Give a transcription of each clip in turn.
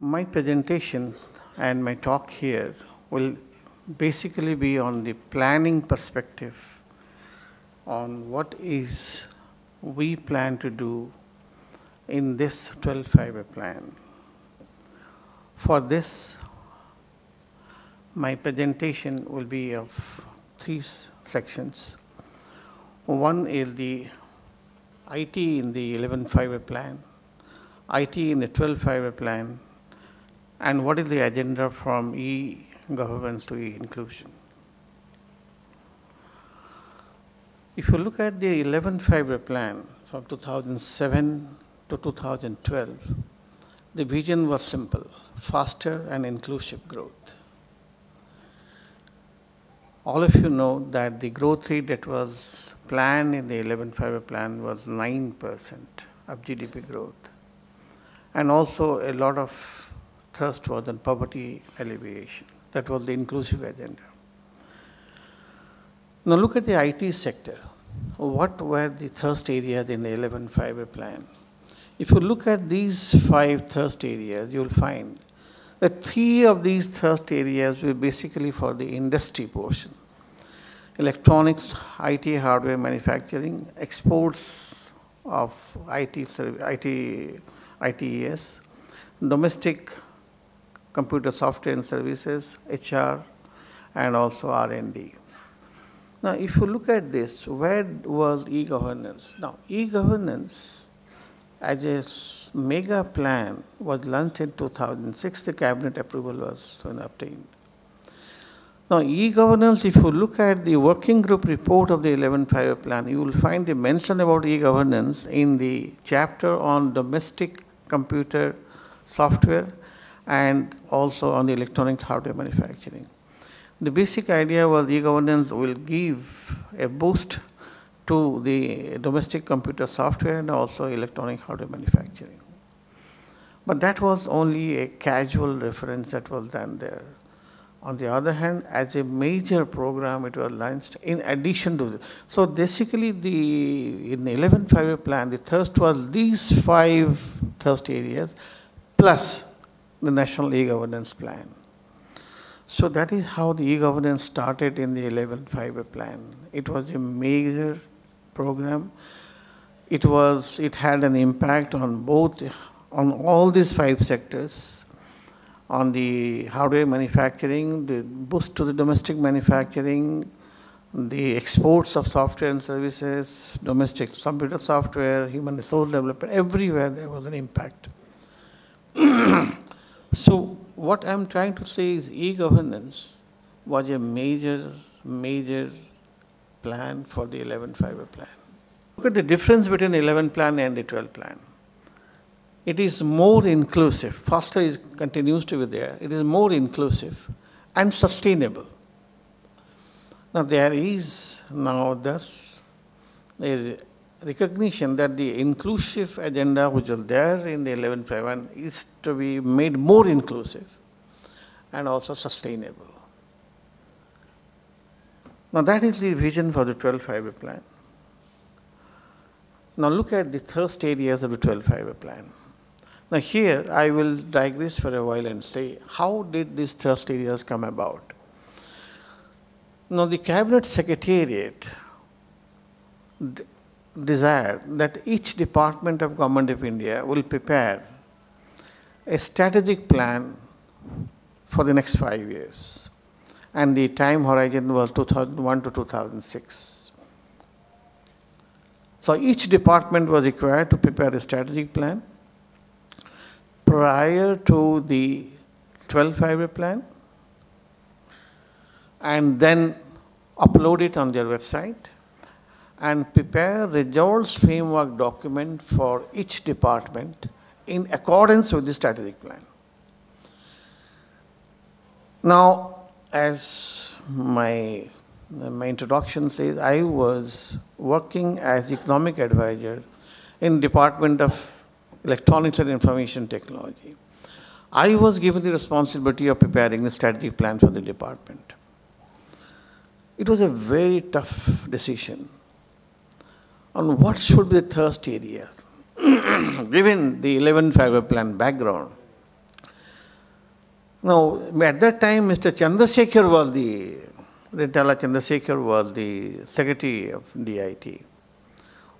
My presentation and my talk here will basically be on the planning perspective on what is we plan to do in this 12-fiber plan. For this, my presentation will be of three sections. One is the IT in the 11-fiber plan, IT in the 12-fiber plan, and what is the agenda from e-governance to e-inclusion. If you look at the 11-fiber plan from 2007 to 2012, the vision was simple: faster and inclusive growth. All of you know that the growth rate that was planned in the 11-fiber plan was 9% of GDP growth. And also a lot of thrust was on poverty alleviation. That was the inclusive agenda. Now look at the IT sector. What were the thrust areas in the 11-fiber plan? If you look at these 5 thrust areas, you will find that 3 of these thrust areas were basically for the industry portion: electronics, IT hardware manufacturing, exports of ITES, domestic computer software and services, HR, and also R&D. Now, if you look at this, where was e-governance? Now, e-governance as a mega plan was launched in 2006. The cabinet approval was obtained. Now, e-governance, if you look at the working group report of the 11-fiber plan, you will find the mention about e-governance in the chapter on domestic computer software and also on the electronics hardware manufacturing. The basic idea was e-governance will give a boost to the domestic computer software and also electronic hardware manufacturing. But that was only a casual reference that was done there. On the other hand, as a major program, it was launched in addition to this. So basically, in the 11-fiber plan, the thrust was these 5 thrust areas plus the National E-Governance Plan. So that is how the e-governance started in the 11-fiber plan. It was a major program. It had an impact on all these 5 sectors. On the hardware manufacturing, the boost to the domestic manufacturing, the exports of software and services, domestic computer software, human resource development, everywhere there was an impact. So what I'm trying to say is e-governance was a major plan for the 11-fiber plan. Look at the difference between the 11 plan and the 12 plan. It is more inclusive. Faster continues to be there. It is more inclusive and sustainable. Now there is now thus a recognition that the inclusive agenda which was there in the 11-fiber is to be made more inclusive and also sustainable. Now that is the vision for the 12-fiber plan. Now look at the thrust areas of the 12-fiber plan. Now here I will digress for a while and say, how did these thrust areas come about? Now the Cabinet Secretariat desired that each department of Government of India will prepare a strategic plan for the next 5 years. And the time horizon was 2001 to 2006. So each department was required to prepare a strategic plan prior to the 12-fiber plan and then upload it on their website and prepare results framework document for each department in accordance with the strategic plan. Now, as my introduction says, I was working as economic advisor in Department of Electronics and Information Technology. I was given the responsibility of preparing the strategic plan for the department. It was a very tough decision on what should be the thrust areas. Given the 11-fiber plan background, Now, at that time, Mr. Chandrasekhar was Rentala Chandrasekhar was the secretary of DIT.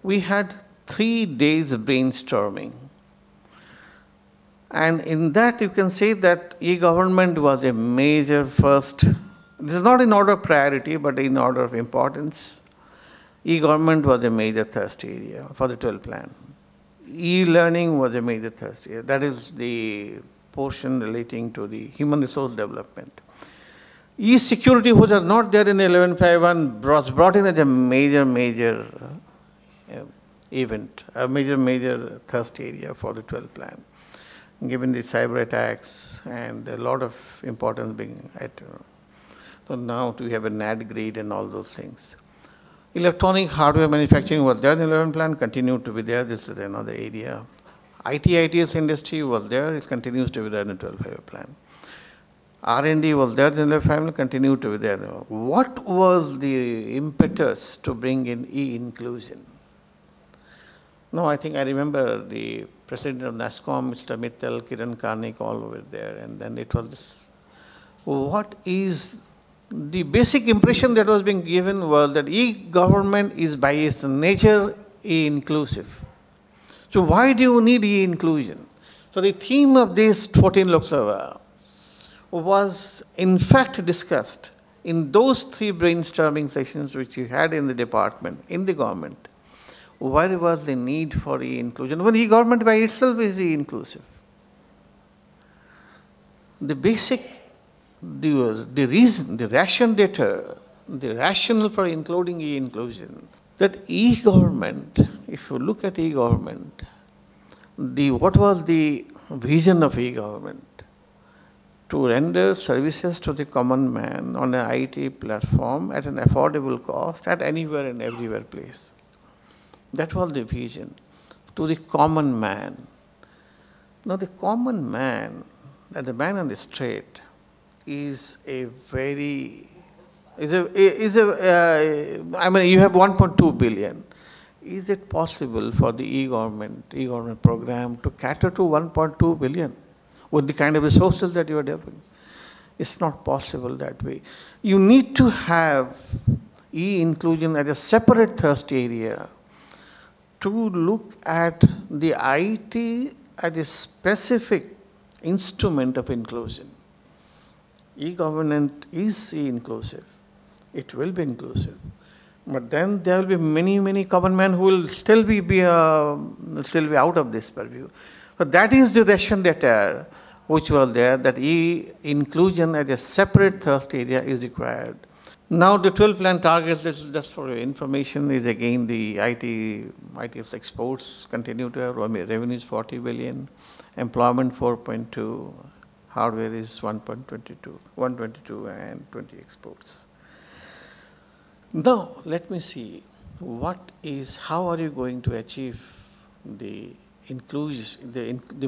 We had 3 days brainstorming. And in that, you can say that e-government was a major first. It is not in order of priority, but in order of importance. E-government was a major thrust area for the 12 plan. E-learning was a major thrust area. That is the portion relating to the human resource development. E-security, which are not there in 1151, was brought in as a major event, a major thrust area for the 12 plan, given the cyber attacks and a lot of importance being at. So now we have a NAD grade and all those things. Electronic hardware manufacturing was there in the 11 plan, continued to be there. This is another area. IT/ITS industry was there, it continues to be there in the 12 plan. R&D was there in the 11 plan, continued to be there. What was the impetus to bring in e-inclusion? No, I think I remember the president of NASSCOM, Mr. Mittal, Kiran Karnik, all over there, and then it was this. What is the basic impression that was being given was that e-government is by its nature e-inclusive. So why do you need e-inclusion? So the theme of this 14 Lok Sabha was in fact discussed in those 3 brainstorming sessions which you had in the department, in the government. Where was the need for e-inclusion? When e-government by itself is e-inclusive. The basic, the reason, the rationale for including e-inclusion, that e-government, if you look at e-government, what was the vision of e-government? To render services to the common man on an IT platform at an affordable cost at anywhere and everywhere place. That was the vision, to the common man. Now the common man, the man on the street, is a very, I mean, you have 1.2 billion. Is it possible for the e-government program to cater to 1.2 billion with the kind of resources that you are developing? It's not possible that way. You need to have e-inclusion as a separate thrust area to look at the IT as a specific instrument of inclusion. E-government is inclusive. It will be inclusive. But then there will be many common men who will still be out of this purview. So that is the ration letter which was there, that inclusion as a separate thrust area is required. Now the 12 plan targets, this is just for your information, is again the IT's exports continue to have revenues 40 billion, employment 4.2, hardware is 122 and 20 exports. Now let me see how are you going to achieve the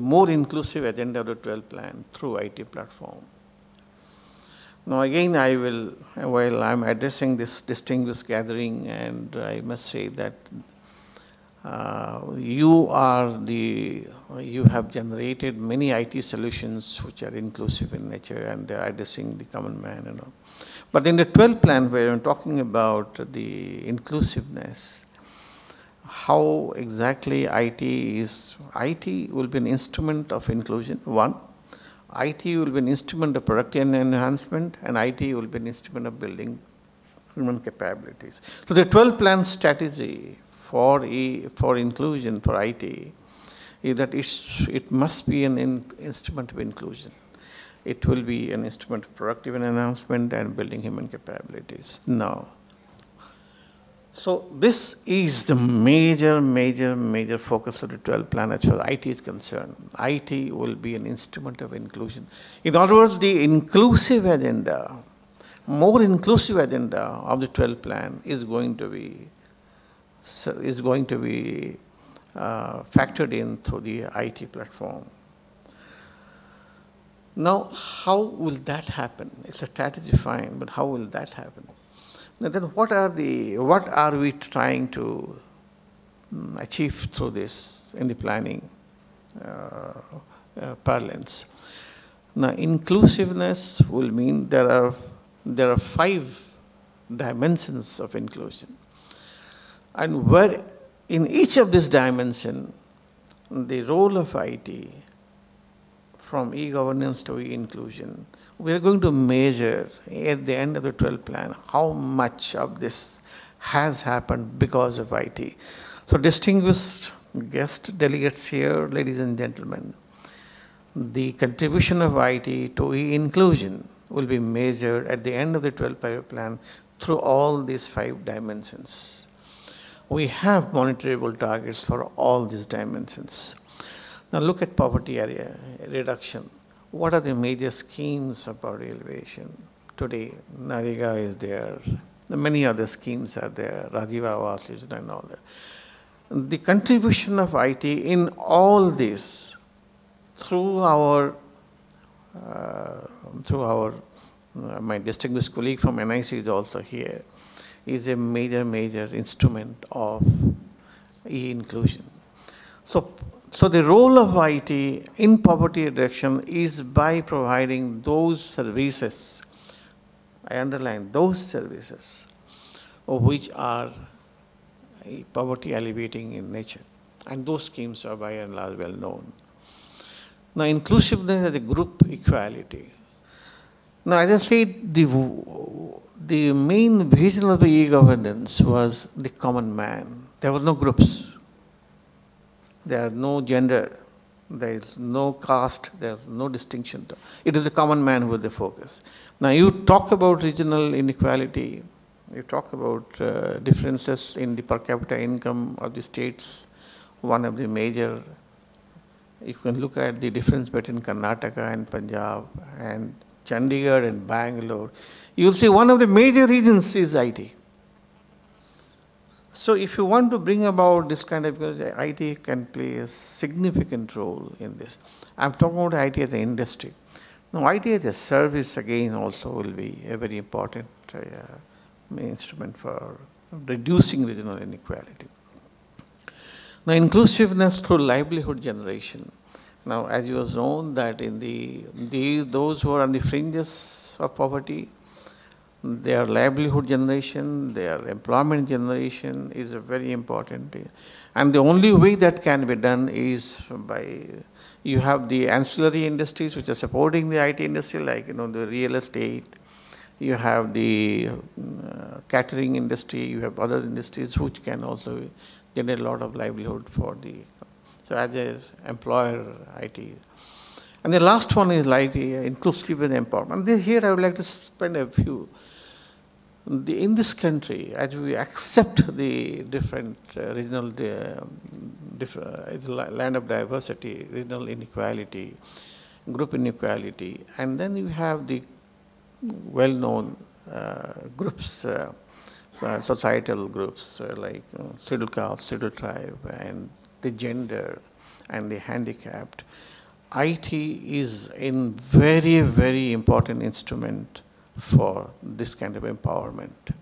more inclusive agenda of the 12 plan through IT platform. Now again while I'm addressing this distinguished gathering, and I must say that you have generated many IT solutions which are inclusive in nature and they are addressing the common man and all. But in the 12 plan, where I'm talking about the inclusiveness, how exactly IT will be an instrument of inclusion, one. IT will be an instrument of productivity enhancement, and IT will be an instrument of building human capabilities. So the 12 plan strategy for inclusion for IT is that it must be an instrument of inclusion. It will be an instrument of productivity enhancement and building human capabilities. Now, so this is the major focus of the 12 plan as far as IT is concerned. IT will be an instrument of inclusion. In other words, the inclusive agenda, more inclusive agenda of the 12 plan is going to be factored in through the IT platform. Now, how will that happen? It's a strategy, fine, but how will that happen? Now, then what are we trying to achieve through this in the planning parlance? Now, inclusiveness will mean there are 5 dimensions of inclusion. And where in each of these dimensions, the role of IT, from e-governance to e-inclusion, we are going to measure at the end of the 12 plan how much of this has happened because of IT. So distinguished guest delegates here, ladies and gentlemen, the contribution of IT to e-inclusion will be measured at the end of the 12-year plan through all these 5 dimensions. We have monitorable targets for all these dimensions. Now look at poverty area reduction. What are the major schemes of poverty alleviation? Today, Nariga is there. Many other schemes are there, Rajiv Awas Yojana and all that. The contribution of IT in all this through our my distinguished colleague from NIC is also here, is a major instrument of e-inclusion. So the role of IT in poverty reduction is by providing those services, I underline those services, which are poverty alleviating in nature. And those schemes are by and large well known. Now, inclusiveness as a group equality. Now, as I said, the main vision of the e-governance was the common man. There were no groups. There are no gender. There is no caste. There is no distinction. It is the common man who is the focus. Now, you talk about regional inequality. You talk about differences in the per capita income of the states. One of the major, you can look at the difference between Karnataka and Punjab and Chandigarh and Bangalore. You will see one of the major reasons is IT. So if you want to bring about this kind of, IT can play a significant role in this. I'm talking about IT as an industry. Now, IT as a service again also will be a very important instrument for reducing regional inequality. Now, inclusiveness through livelihood generation. Now, as you have known that in those who are on the fringes of poverty, their livelihood generation, their employment generation is a very important. And the only way that can be done is by, you have the ancillary industries which are supporting the IT industry, like the real estate, you have the catering industry, you have other industries which can also generate a lot of livelihood for the, so as an employer, IT. And the last one is like the inclusive and empowerment. Here I would like to spend a few. In this country, as we accept the different regional, land of diversity, regional inequality, group inequality, and then you have the well-known groups, societal groups like scheduled caste, scheduled tribe, and the gender and the handicapped. IT is a very important instrument for this kind of empowerment.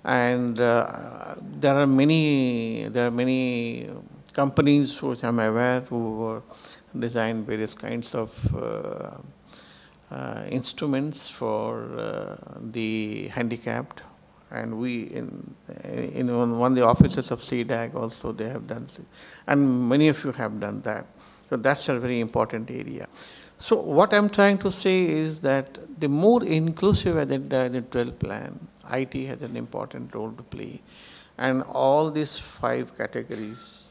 And there are many companies which I'm aware who designed various kinds of instruments for the handicapped. And we, in one of the offices of CDAG also they have done, and many of you have done that. So that's a very important area. So what I'm trying to say is that the more inclusive agenda in the 12 plan, IT has an important role to play. And all these 5 categories,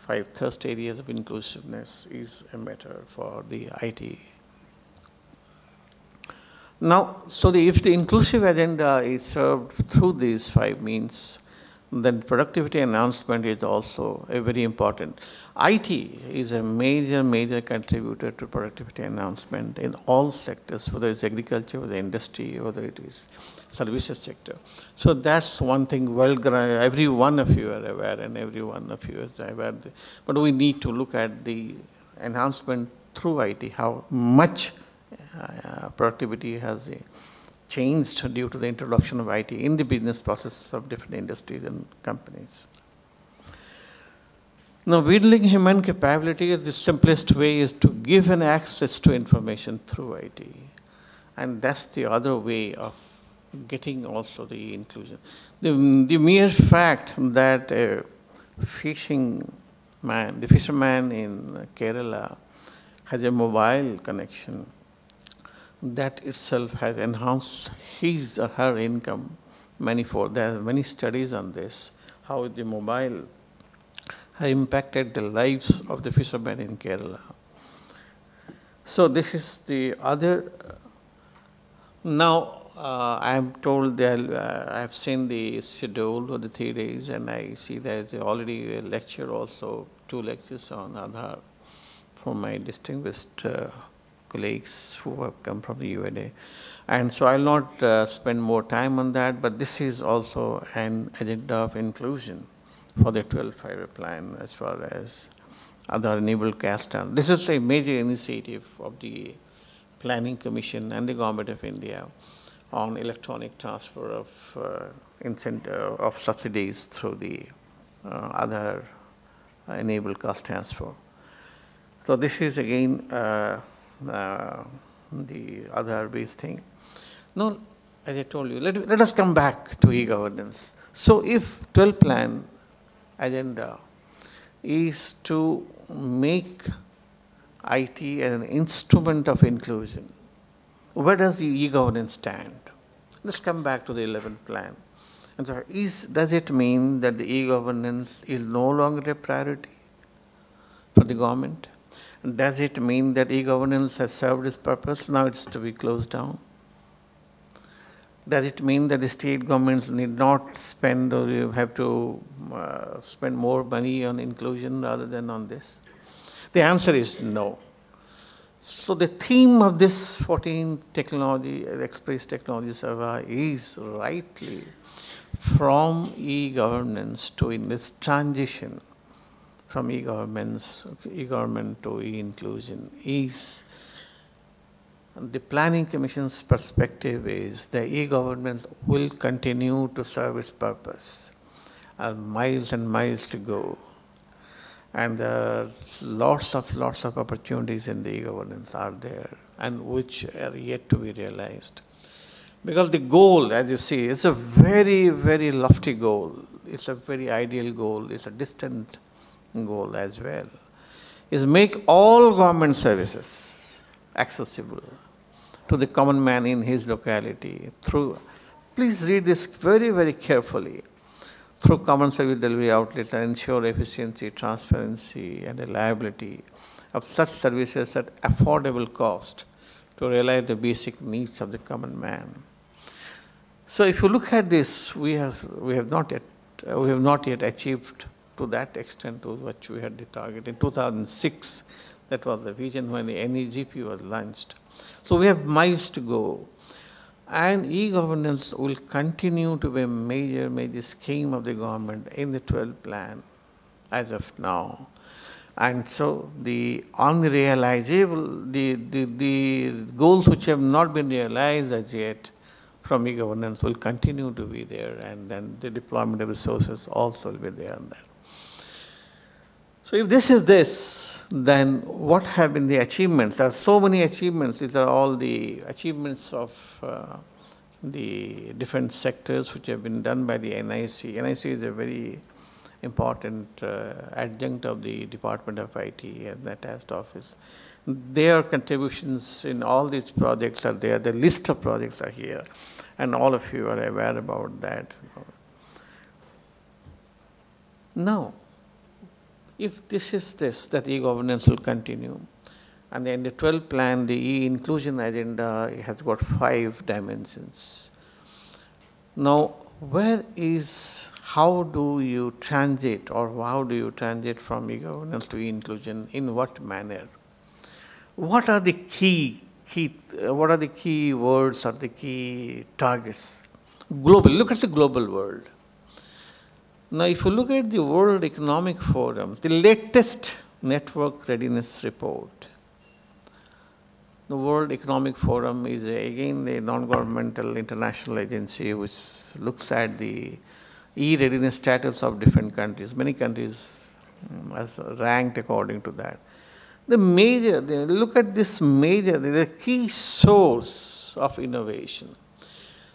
5 thrust areas of inclusiveness is a matter for the IT. Now, so if the inclusive agenda is served through these 5 means, then productivity enhancement is also a very important. IT is a major contributor to productivity enhancement in all sectors, whether it's agriculture, whether industry, whether it is services sector. So that's one thing, every one of you are aware and every one of you is aware. But we need to look at the enhancement through IT, how much productivity has changed due to the introduction of IT in the business processes of different industries and companies. Now, building human capability, the simplest way is to give an access to information through IT. And that's the other way of getting also the inclusion. The mere fact that a the fisherman in Kerala has a mobile connection, that itself has enhanced his or her income manifold. There are many studies on this, how the mobile has impacted the lives of the fishermen in Kerala. So this is the other. Now I am told that I have seen the schedule of the 3 days, and I see there is already a lecture also, 2 lectures on Aadhaar from my distinguished colleagues who have come from the UNA. And so I will not spend more time on that, but this is also an agenda of inclusion for the 12th Five-Year Plan as far as other enabled caste. This is a major initiative of the Planning Commission and the Government of India on electronic transfer of incentive of subsidies through the other enabled caste transfer. So this is again the other base thing. Now, as I told you, let us come back to e-governance. So if 12 plan agenda is to make IT as an instrument of inclusion, where does the e-governance stand? Let's come back to the 11th plan. And so does it mean that the e-governance is no longer a priority for the government? Does it mean that e-governance has served its purpose, now it's to be closed down? Does it mean that the state governments need not spend, or you have to spend more money on inclusion rather than on this? The answer is no. So the theme of this 14th technology, Express Technology Survey is rightly from e-governance to in this transition from e-government to e-inclusion is the Planning Commission's perspective is the e-government will continue to serve its purpose. Miles and miles to go. And there are lots of opportunities in the e-governance are there, and which are yet to be realized. Because the goal, as you see, is a very, very lofty goal. It's a very ideal goal. It's a distant goal as well. Is make all government services accessible to the common man in his locality through, please read this very, very carefully, through common service delivery outlets and ensure efficiency, transparency, and reliability of such services at affordable cost to realize the basic needs of the common man. So if you look at this, we have not yet achieved to that extent to what we had the target. In 2006, that was the vision when the NEGP was launched. So we have miles to go. And e-governance will continue to be a major scheme of the government in the 12th plan as of now. And so the unrealizable, the goals which have not been realized as yet from e-governance will continue to be there, and then the deployment of resources also will be there on that. So if this is this, then what have been the achievements? There are so many achievements. These are all the achievements of the different sectors which have been done by the NIC. NIC is a very important adjunct of the Department of IT and the attached office. Their contributions in all these projects are there. The list of projects are here, and all of you are aware about that. Now, if this is this, that e-governance will continue, and then the 12th plan, the e-inclusion agenda, has got 5 dimensions. Now, how do you transit, or how do you transit from e-governance to e-inclusion? In what manner? What are the key words or the key targets? Global. Look at the global world. Now, if you look at the World Economic Forum, the latest network readiness report, the World Economic Forum is again a non-governmental international agency which looks at the e-readiness status of different countries. Many countries as ranked according to that. Look at this major, the key source of innovation.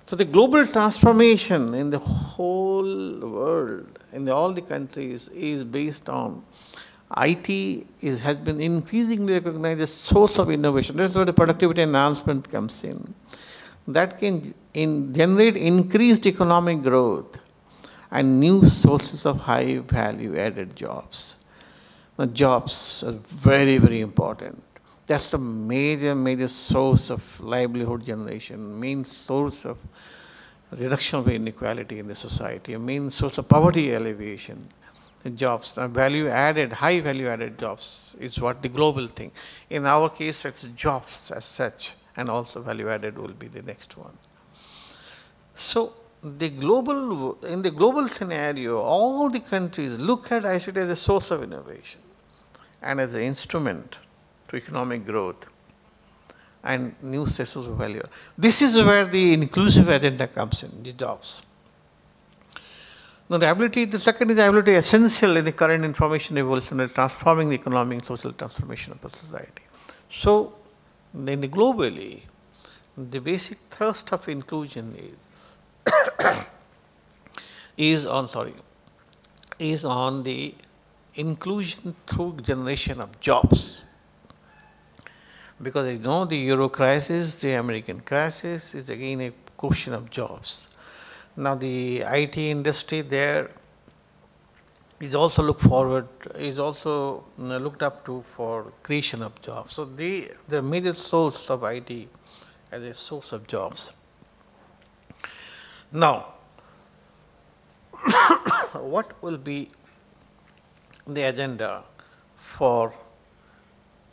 So the global transformation in the whole world, in all the countries, is based on IT has been increasingly recognized as source of innovation. That's where the productivity enhancement comes in. That can generate increased economic growth and new sources of high value added jobs. Now, jobs are very, very important. That's the major source of livelihood generation, main source of reduction of inequality in the society, a main source of poverty alleviation. The jobs, high value added jobs is what the global thing. In our case, it's jobs as such, and also value added will be the next one. So, in the global scenario, all the countries look at ICT as a source of innovation and as an instrument to economic growth and new sources of value. This is where the inclusive agenda comes in, the jobs. Now, the second is the ability essential in the current information evolution and transforming the economic and social transformation of a society. So, globally, the basic thrust of inclusion is on the inclusion through generation of jobs. Because the Euro crisis, the American crisis is again a question of jobs. Now the IT industry there is also looked up to for creation of jobs. So the major source of IT as a source of jobs. Now, what will be the agenda for,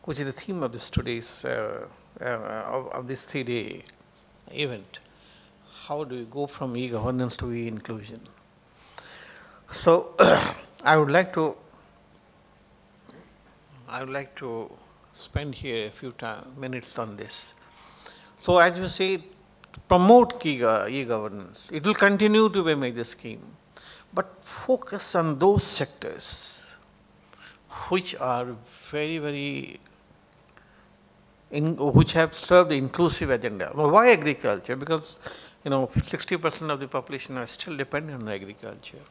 which is the theme of this today's of this 3-day event? How do we go from e-governance to e-inclusion? So, I would like to spend here a few minutes on this. So, as you say, promote e-governance. It will continue to be a major scheme, but focus on those sectors which are which have served the inclusive agenda. Well, why agriculture? Because 60% of the population are still dependent on agriculture.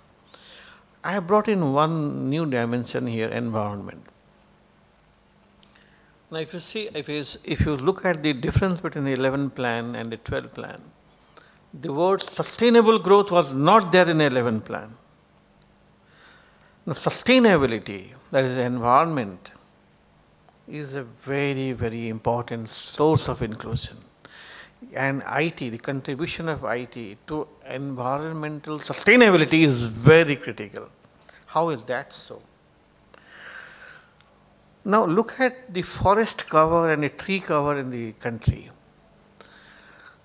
I have brought in one new dimension here: environment. Now, if you look at the difference between the 11 plan and the 12 plan, the word sustainable growth was not there in the 11 plan. The sustainability, that is the environment, is a very, very important source of inclusion. And IT, the contribution of IT to environmental sustainability is very critical. How is that so? Now look at the forest cover and the tree cover in the country.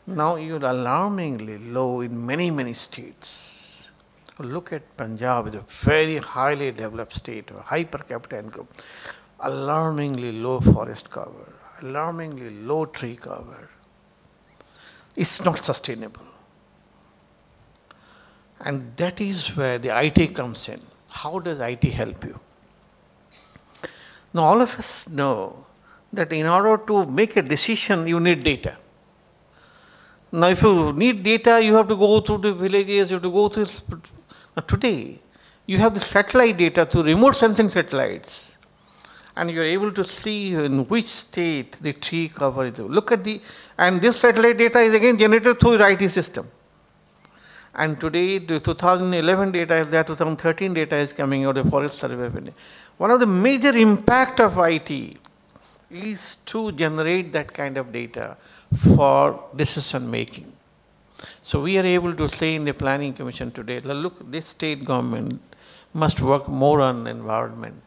Now you're alarmingly low in many states. Look at Punjab, it's a very highly developed state, high per capita income. Alarmingly low forest cover, alarmingly low tree cover. It's not sustainable. And that is where the IT comes in. How does IT help you? Now, all of us know that in order to make a decision, you need data. Now, if you need data, you have to go through the villages, you have to go through. Now, today, you have the satellite data through remote sensing satellites, and you are able to see in which state the tree cover is. Look at and this satellite data is again generated through your IT system. And today, the 2011 data is there, 2013 data is coming out of the Forest Survey of India. One of the major impact of IT is to generate that kind of data for decision making. So we are able to say in the Planning Commission today, look, this state government must work more on environment.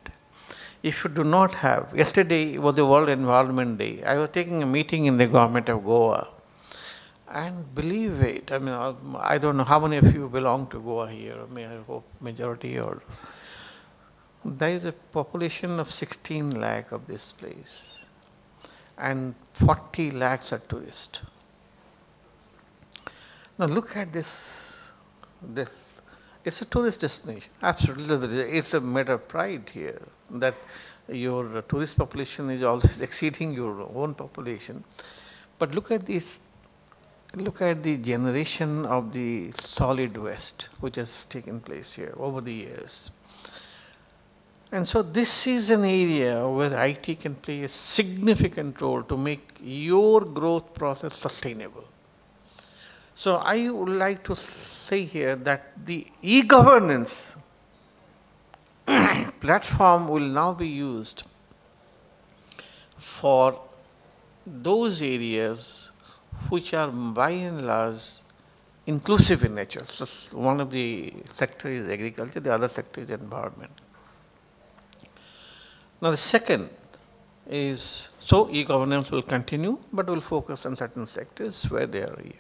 If you do not have, yesterday was the World Environment Day. I was taking a meeting in the government of Goa. And believe it, I don't know how many of you belong to Goa here, I hope majority, or there is a population of 16 lakh of this place, and 40 lakhs are tourists. Now look at this, It's a tourist destination, absolutely. It's a matter of pride here that your tourist population is always exceeding your own population. But look at this, look at the generation of the solid waste which has taken place here over the years. And so this is an area where IT can play a significant role to make your growth process sustainable. So I would like to say here that the e-governance platform will now be used for those areas which are by and large inclusive in nature. So one of the sector is agriculture, the other sector is environment. Now the second is, so e-governance will continue, but will focus on certain sectors where they are here.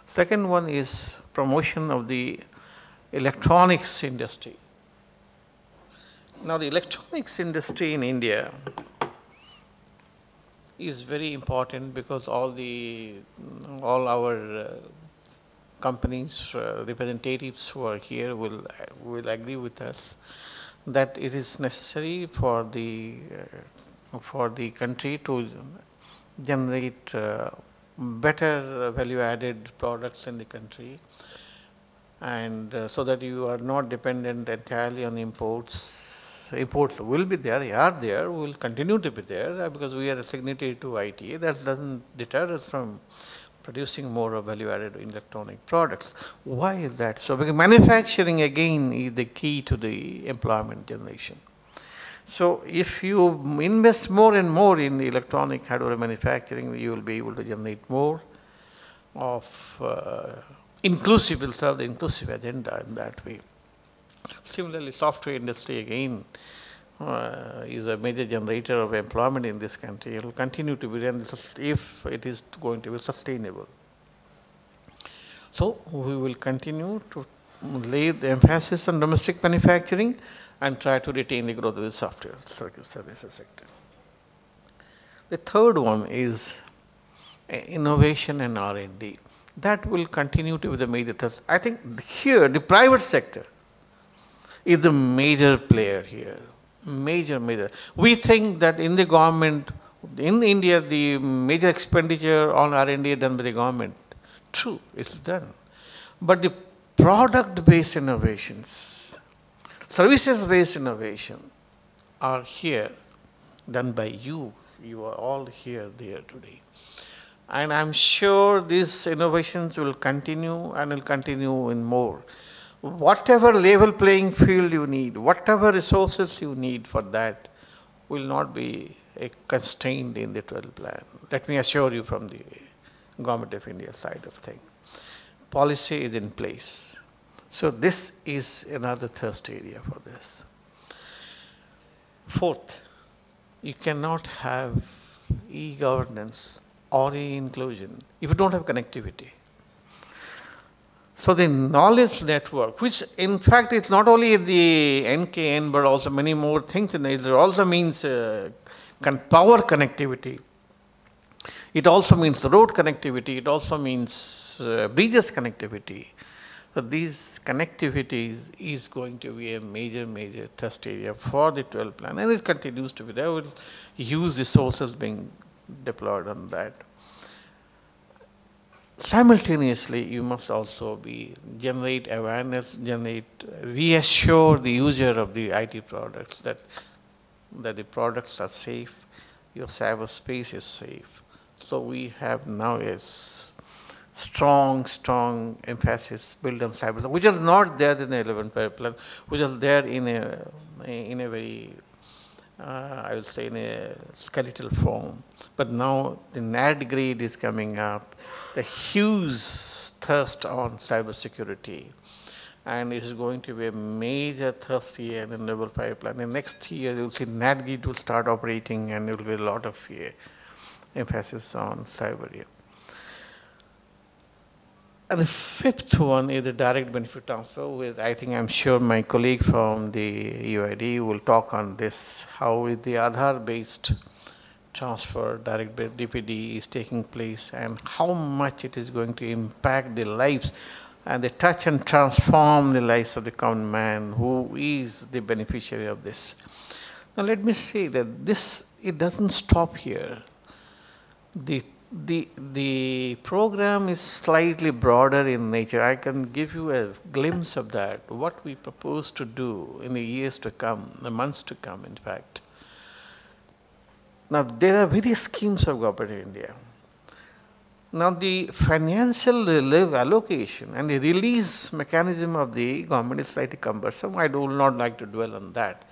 Second one is promotion of the electronics industry. Now the electronics industry in India is very important because all our companies representatives who are here will agree with us that it is necessary for the country to generate better value-added products in the country, and so that you are not dependent entirely on imports. Imports will be there, they are there, will continue to be there because we are a signatory to ITA. That doesn't deter us from producing more value-added electronic products. Why is that so? Because manufacturing again is the key to the employment generation. So if you invest more and more in the electronic hardware manufacturing, you will be able to generate more of inclusive, will serve the inclusive agenda in that way. Similarly, software industry again is a major generator of employment in this country. It will continue to be, and if it is going to be sustainable. So we will continue to lay the emphasis on domestic manufacturing and try to retain the growth of the software services sector. The third one is innovation and R&D. That will continue to be the major thrust. I think here the private sector is the major player here. Major. We think that in the government, in India, the major expenditure on R&D is done by the government. True, it's done. But the product-based innovations, services-based innovation are here, done by you. You are all here, there today. And I'm sure these innovations will continue and will continue in more. Whatever level playing field you need, whatever resources you need for that will not be constrained in the 12 plan. Let me assure you from the Government of India side of things. Policy is in place. So this is another thrust area for this. Fourth, you cannot have e-governance or e-inclusion if you don't have connectivity. So the knowledge network, which in fact is not only the NKN but also many more things in it, it also means power connectivity. It also means road connectivity. It also means bridges connectivity. So these connectivities is going to be a major thrust area for the 12 plan, and it continues to be there. We'll use resources being deployed on that. Simultaneously, you must also generate awareness, reassure the user of the IT products that the products are safe, your cyberspace is safe. So we have now a strong emphasis built on cyberspace, which is not there in the 11th plan, which is there in a very I will say in a skeletal form. But now the NAD grade is coming up, the huge thrust on cybersecurity, and it is going to be a major thrust here in the level 5 plan. In the next 3 years, you will see NAD grade will start operating, and there will be a lot of emphasis on cyber here. And the fifth one is the direct benefit transfer, with I'm sure my colleague from the UID will talk on this, how is the Aadhaar-based transfer, direct DPD is taking place, and how much it is going to impact the lives. and they touch and transform the lives of the common man who is the beneficiary of this. Now let me say that it doesn't stop here. The program is slightly broader in nature. I can give you a glimpse of that, what we propose to do in the years to come, the months to come, in fact. Now, there are various schemes of government in India. Now, the financial allocation and the release mechanism of the government is slightly cumbersome. I do not like to dwell on that.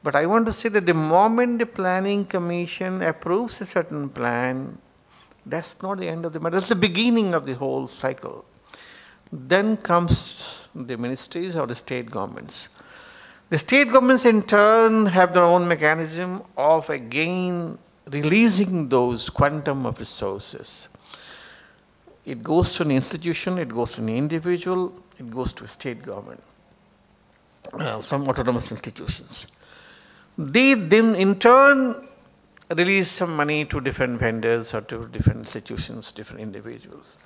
But I want to say that the moment the Planning Commission approves a certain plan, that's not the end of the matter. That's the beginning of the whole cycle. Then comes the ministries or the state governments. The state governments in turn have their own mechanism of again releasing those quantum of resources. It goes to an institution, it goes to an individual, it goes to a state government, some autonomous institutions. They then in turn release some money to different vendors or to different institutions, different individuals.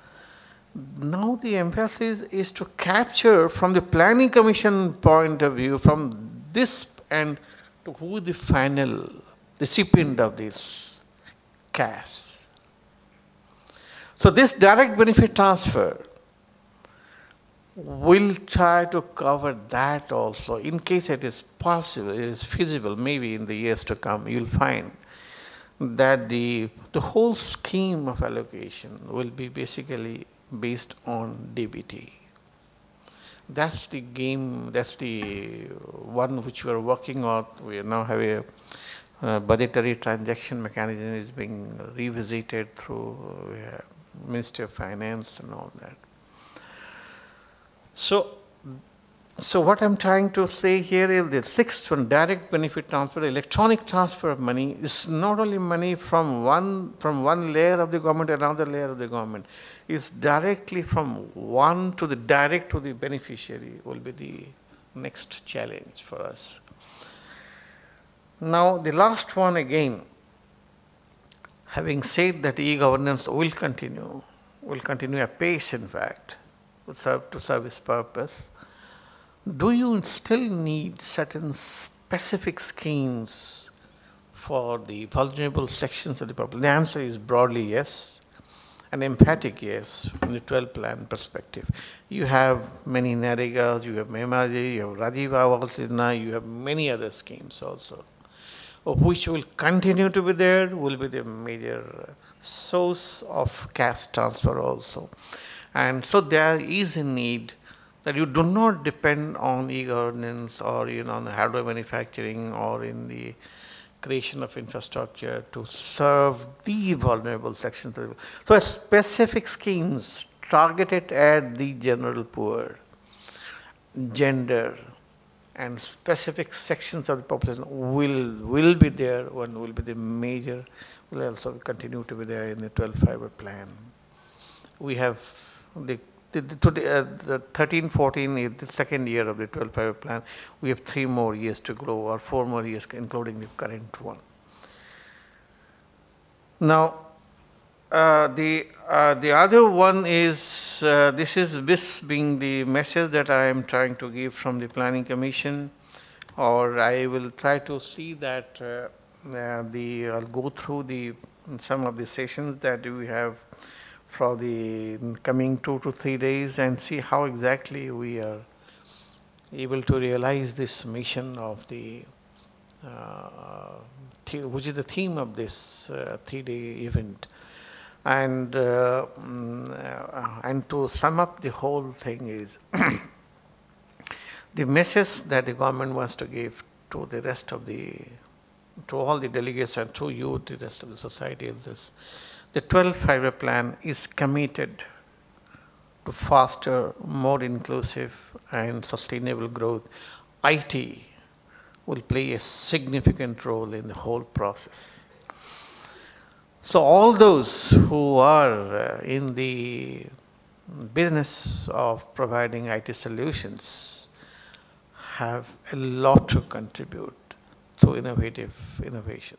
Now the emphasis is to capture from the Planning Commission point of view, from this and to who the final recipient of this cash. So this direct benefit transfer will try to cover that also, in case it is possible, it is feasible, maybe in the years to come, you'll find that the whole scheme of allocation will be basically based on DBT. That's the game, that's the one which we are working on. We now have a budgetary transaction mechanism is being revisited through Ministry of Finance and all that. So what I'm trying to say here is the sixth one, direct benefit transfer, electronic transfer of money, is not only money from one layer of the government to another layer of the government. It's directly from one to the direct to the beneficiary will be the next challenge for us. Now the last one again, having said that e-governance will continue apace in fact, to serve its purpose. Do you still need certain specific schemes for the vulnerable sections of the population? The answer is broadly yes, an emphatic yes from the 12 plan perspective. You have many Naregas, you have Memaji, you have Rajiv Awas Yojana, you have many other schemes also, of which will continue to be there, will be the major source of cash transfer also. And so there is a need that you do not depend on e-governance or on hardware manufacturing or in the creation of infrastructure to serve the vulnerable sections. So specific schemes targeted at the general poor, gender, and specific sections of the population will be there, one will be the major, will also continue to be there in the 12-fiber plan. We have the 13-14 is the second year of the 12-fiber plan. We have 3 more years to grow, or 4 more years, including the current one. Now, the other one is, this being the message that I am trying to give from the Planning Commission, or I will try to see that I'll go through some of the sessions that we have for the coming 2 to 3 days and see how exactly we are able to realize this mission of which is the theme of this 3-day event. And to sum up the whole thing is the message that the government wants to give to the rest of to all the delegates and to you, the rest of the society is this. The 12-fiber plan is committed to foster more inclusive and sustainable growth. IT will play a significant role in the whole process. So all those who are in the business of providing IT solutions have a lot to contribute to innovation.